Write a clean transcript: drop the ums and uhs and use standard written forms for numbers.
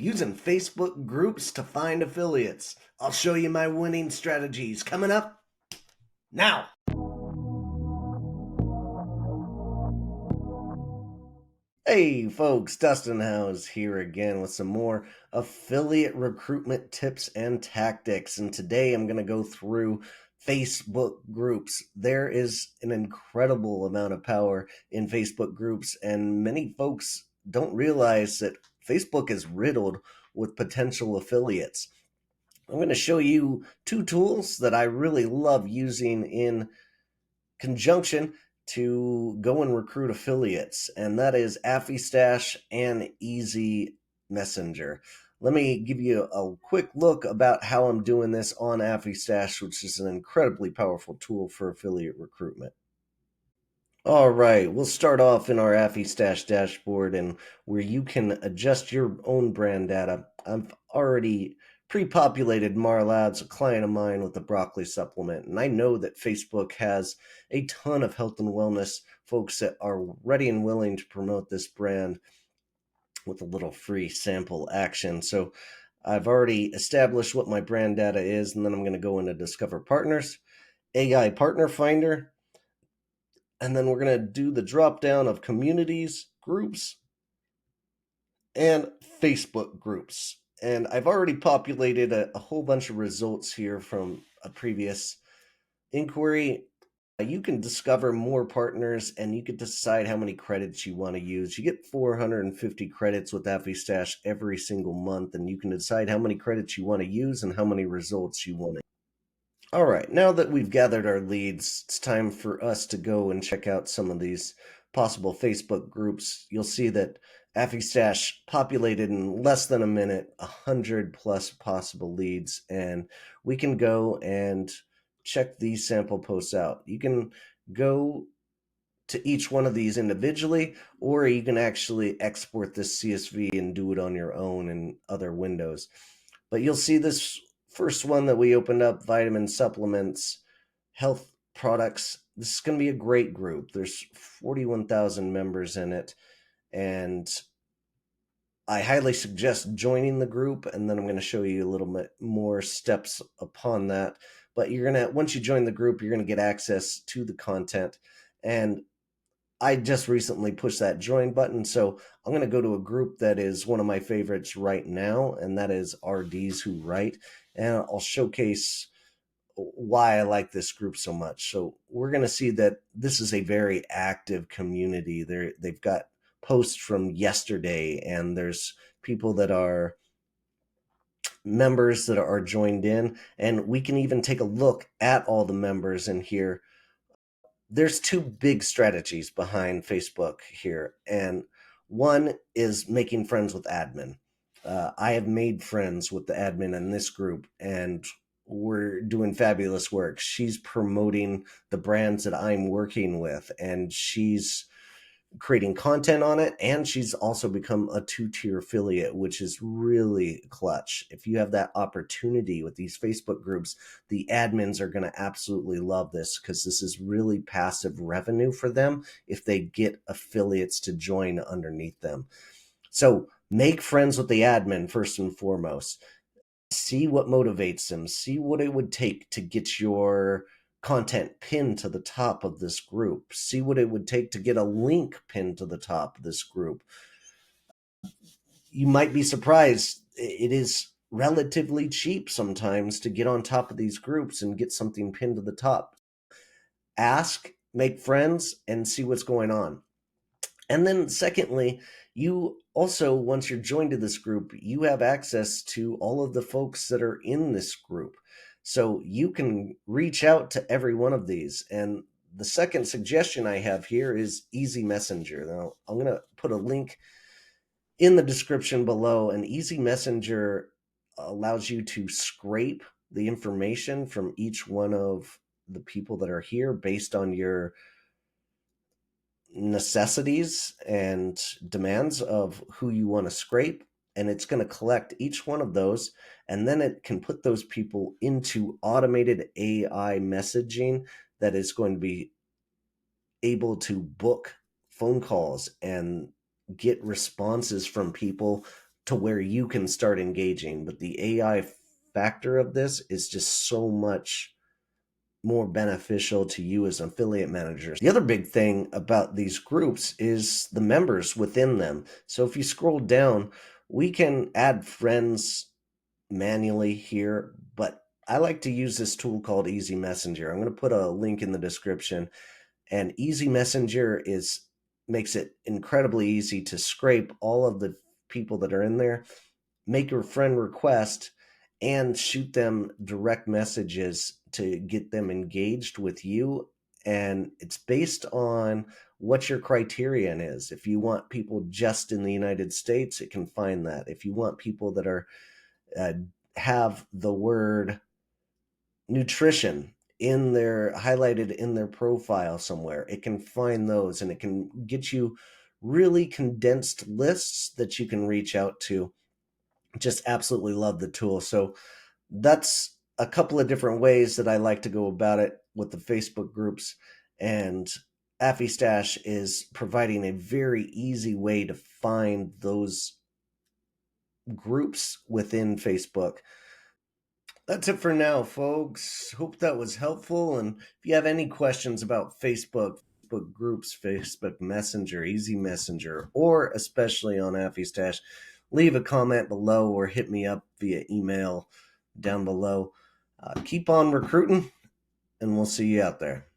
Using Facebook groups to find affiliates. I'll show you my winning strategies coming up now. Hey folks, Dustin House here again with some more affiliate recruitment tips and tactics. And today I'm going to go through Facebook groups. There is an incredible amount of power in Facebook groups, and many folks don't realize that Facebook is riddled with potential affiliates. I'm going to show you two tools that I really love using in conjunction to go and recruit affiliates, and that is AffyStash and Easy Messenger. Let me give you a quick look about how I'm doing this on AffyStash, which is an incredibly powerful tool for affiliate recruitment. All right, we'll start off in our AffyStash dashboard and where you can adjust your own brand data. I've already pre-populated Marlad's a client of mine with the broccoli supplement, and I know that Facebook has a ton of health and wellness folks that are ready and willing to promote this brand with a little free sample action. So I've already established what my brand data is, and then I'm going to go into Discover Partners, AI Partner Finder, and then we're going to do the drop down of communities, groups, and Facebook groups. And I've already populated a whole bunch of results here from a previous inquiry. You can discover more partners and you can decide how many credits you want to use. You get 450 credits with AffyStash every single month, and you can decide how many credits you want to use and how many results you want to. All right, now that we've gathered our leads, it's time for us to go and check out some of these possible Facebook groups. You'll see that AffyStash populated in less than a minute, 100 plus possible leads, and we can go and check these sample posts out. You can go to each one of these individually, or you can actually export this CSV and do it on your own in other windows. But you'll see this first one that we opened up, vitamin supplements, health products. This is going to be a great group. There's 41,000 members in it, and I highly suggest joining the group, and then I'm going to show you a little bit more steps upon that. But you're going to, once you join the group, you're going to get access to the content. And I just recently pushed that join button, so I'm going to go to a group that is one of my favorites right now, and that is RDs Who Write, and I'll showcase why I like this group so much. So we're going to see that this is a very active community. They've got posts from yesterday, and there's people that are members that are joined in, and we can even take a look at all the members in here. There's two big strategies behind Facebook here, and one is making friends with admin. I have made friends with the admin in this group, and we're doing fabulous work. She's promoting the brands that I'm working with, and she's creating content on it, and she's also become a 2-tier affiliate, which is really clutch. If you have that opportunity with these Facebook groups, the admins are going to absolutely love this because this is really passive revenue for them if they get affiliates to join underneath them. So make friends with the admin first and foremost. See what motivates them. See what it would take to get your content pinned to the top of this group. See what it would take to get a link pinned to the top of this group. You might be surprised. It is relatively cheap sometimes to get on top of these groups and get something pinned to the top. Ask, make friends, and see what's going on. And then secondly, you also, once you're joined to this group, you have access to all of the folks that are in this group. So you can reach out to every one of these. And the second suggestion I have here is Easy Messenger. Now, I'm going to put a link in the description below. And Easy Messenger allows you to scrape the information from each one of the people that are here based on your necessities and demands of who you want to scrape, and it's going to collect each one of those, and then it can put those people into automated AI messaging that is going to be able to book phone calls and get responses from people to where you can start engaging. But the AI factor of this is just so much more beneficial to you as affiliate managers. The other big thing about these groups is the members within them. So if you scroll down, we can add friends manually here, but I like to use this tool called Easy Messenger. I'm going to put a link in the description, and Easy Messenger is makes it incredibly easy to scrape all of the people that are in there, make a friend request, and shoot them direct messages to get them engaged with you. And it's based on what your criterion is. If you want people just in the United States, it can find that. If you want people that are uh, have the word nutrition in their highlighted in their profile somewhere, it can find those, and it can get you really condensed lists that you can reach out to. Just absolutely love the tool. So that's a couple of different ways that I like to go about it with the Facebook groups. And AffyStash is providing a very easy way to find those groups within Facebook. That's it for now, folks. Hope that was helpful. And if you have any questions about Facebook groups, Facebook Messenger, Easy Messenger, or especially on AffyStash, leave a comment below or hit me up via email down below. Keep on recruiting, and we'll see you out there.